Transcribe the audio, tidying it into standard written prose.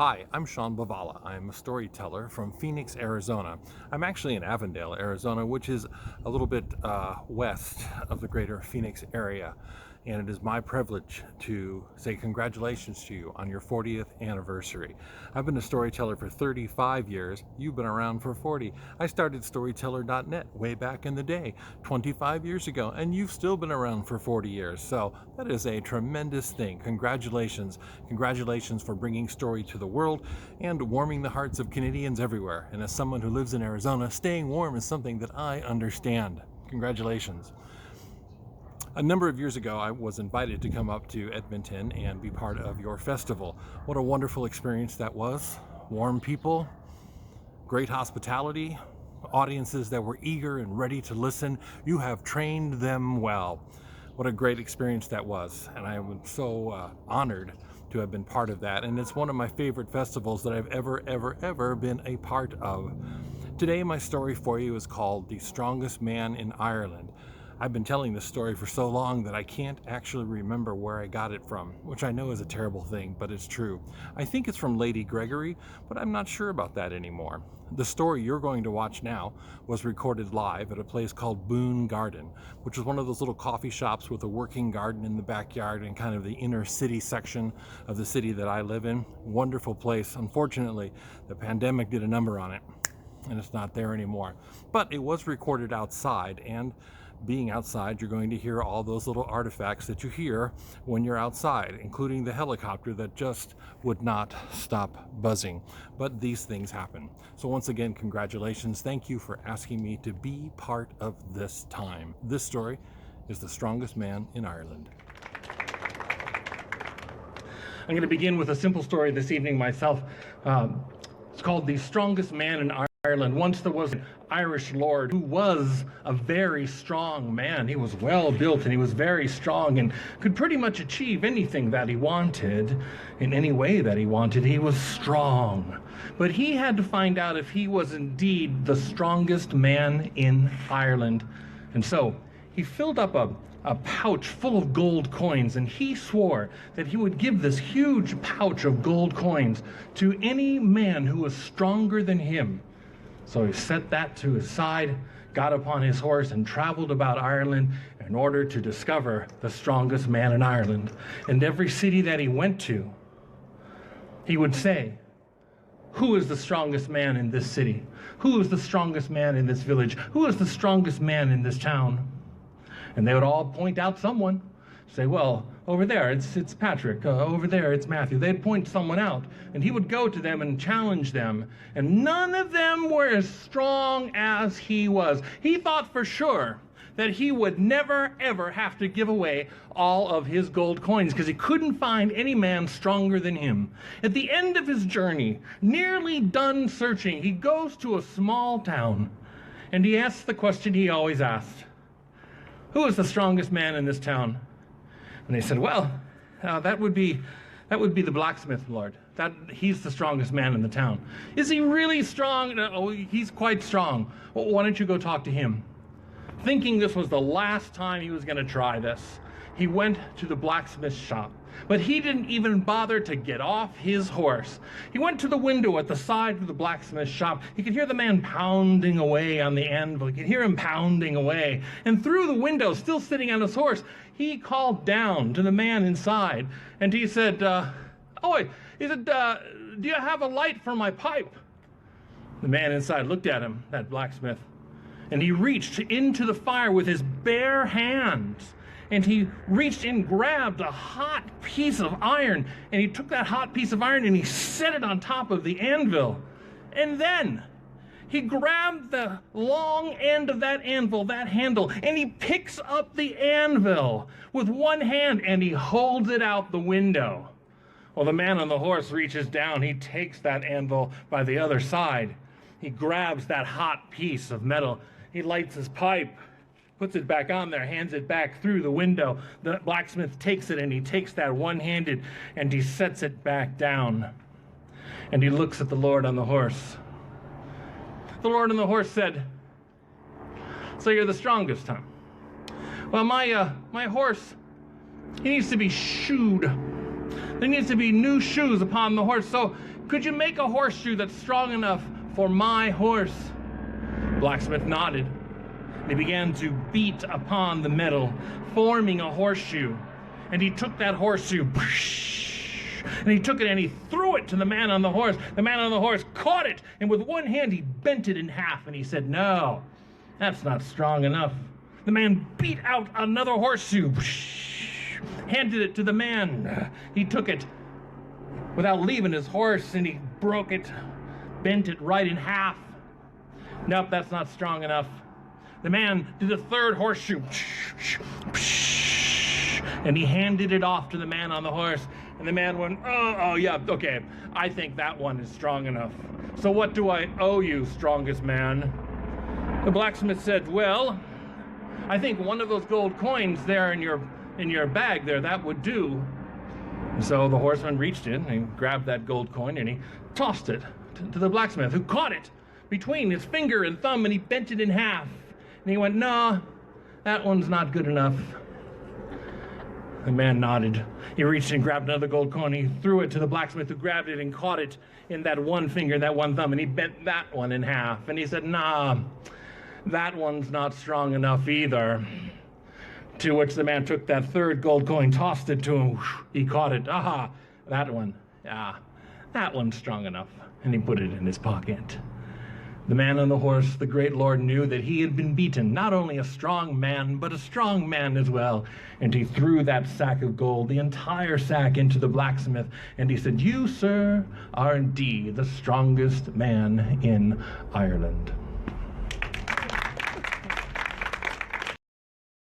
Hi, I'm Sean Buvala. I'm a storyteller from Phoenix, Arizona. I'm actually in Avondale, Arizona, which is a little bit west of the greater Phoenix area. And it is my privilege to say congratulations to you on your 40th anniversary. I've been a storyteller for 35 years. You've been around for 40. I started storyteller.net way back in the day, 25 years ago, and you've still been around for 40 years. So that is a tremendous thing. Congratulations. Congratulations for bringing story to the world and warming the hearts of Canadians everywhere. And as someone who lives in Arizona, staying warm is something that I understand. Congratulations. A number of years ago, I was invited to come up to Edmonton and be part of your festival. What a wonderful experience that was. Warm people, great hospitality, audiences that were eager and ready to listen. You have trained them well. What a great experience that was. And I am so honored to have been part of that. And it's one of my favorite festivals that I've ever been a part of. Today, my story for you is called The Strongest Man in Ireland. I've been telling this story for so long that I can't actually remember where I got it from, which I know is a terrible thing, but it's true. I think it's from Lady Gregory, but I'm not sure about that anymore. The story you're going to watch now was recorded live at a place called Boone Garden, which is one of those little coffee shops with a working garden in the backyard and kind of the inner city section of the city that I live in. Wonderful place. Unfortunately, the pandemic did a number on it, and it's not there anymore. But it was recorded outside, and being outside, you're going to hear all those little artifacts that you hear when you're outside, including the helicopter that just would not stop buzzing. But these things happen. So once again, congratulations. Thank you for asking me to be part of this time. This story is The Strongest Man in Ireland. I'm going to begin with a simple story this evening myself. It's called The Strongest Man in Ireland. Once there was an Irish lord who was a very strong man. He was well built and he was very strong and could pretty much achieve anything that he wanted in any way that he wanted. He was strong. But he had to find out if he was indeed the strongest man in Ireland. And so he filled up a pouch full of gold coins, and he swore that he would give this huge pouch of gold coins to any man who was stronger than him. So he set that to his side, got upon his horse, and traveled about Ireland in order to discover the strongest man in Ireland. And every city that he went to, he would say, "Who is the strongest man in this city? Who is the strongest man in this village? Who is the strongest man in this town?" And they would all point out someone. Say, "Well, over there, it's Patrick. Over there, it's Matthew." They'd point someone out, and he would go to them and challenge them. And none of them were as strong as he was. He thought for sure that he would never, ever have to give away all of his gold coins because he couldn't find any man stronger than him. At the end of his journey, nearly done searching, he goes to a small town, and he asks the question he always asked. "Who is the strongest man in this town?" And they said, "Well, that would be the blacksmith, Lord. He's the strongest man in the town." "Is he really strong?" "Oh, he's quite strong." "Well, why don't you go talk to him?" Thinking this was the last time he was going to try this, he went to the blacksmith's shop. But he didn't even bother to get off his horse. He went to the window at the side of the blacksmith's shop. He could hear the man pounding away on the anvil. He could hear him pounding away. And through the window, still sitting on his horse, he called down to the man inside. And he said, "Oi," he said, "do you have a light for my pipe?" The man inside looked at him, that blacksmith, and he reached into the fire with his bare hands. And he reached in, grabbed a hot piece of iron, and he took that hot piece of iron and he set it on top of the anvil. And then he grabbed the long end of that anvil, that handle, and he picks up the anvil with one hand and he holds it out the window. Well, the man on the horse reaches down. He takes that anvil by the other side. He grabs that hot piece of metal. He lights his pipe, puts it back on there, hands it back through the window. The blacksmith takes it and he takes that one-handed and he sets it back down. And he looks at the Lord on the horse. The Lord on the horse said, "So you're the strongest, huh? Well, my horse, he needs to be shoed. There needs to be new shoes upon the horse. So Could you make a horseshoe that's strong enough for my horse?" Blacksmith nodded. He began to beat upon the metal, forming a horseshoe. And he took that horseshoe, and he took it and he threw it to the man on the horse. The man on the horse caught it, and with one hand he bent it in half, and he said, "No, that's not strong enough." The man beat out another horseshoe, handed it to the man. He took it without leaving his horse, and he broke it, bent it right in half. "Nope, that's not strong enough." The man did a third horseshoe, and he handed it off to the man on the horse. And the man went, oh yeah, okay, I think that one is strong enough. So what do I owe you, strongest man?" The blacksmith said, "Well, I think one of those gold coins there in your bag there, that would do." And so the horseman reached in and grabbed that gold coin and he tossed it to the blacksmith, who caught it between his finger and thumb, and he bent it in half. And he went, "No, that one's not good enough." The man nodded. He reached and grabbed another gold coin. He threw it to the blacksmith, who grabbed it and caught it in that one finger, that one thumb, and he bent that one in half. And he said, "Nah, that one's not strong enough either." To which the man took that third gold coin, tossed it to him. He caught it. "Aha, that one. Yeah, that one's strong enough." And he put it in his pocket. The man on the horse, the great lord, knew that he had been beaten, not only a strong man, but a strong man as well. And he threw that sack of gold, the entire sack, into the blacksmith. And he said, "You, sir, are indeed the strongest man in Ireland."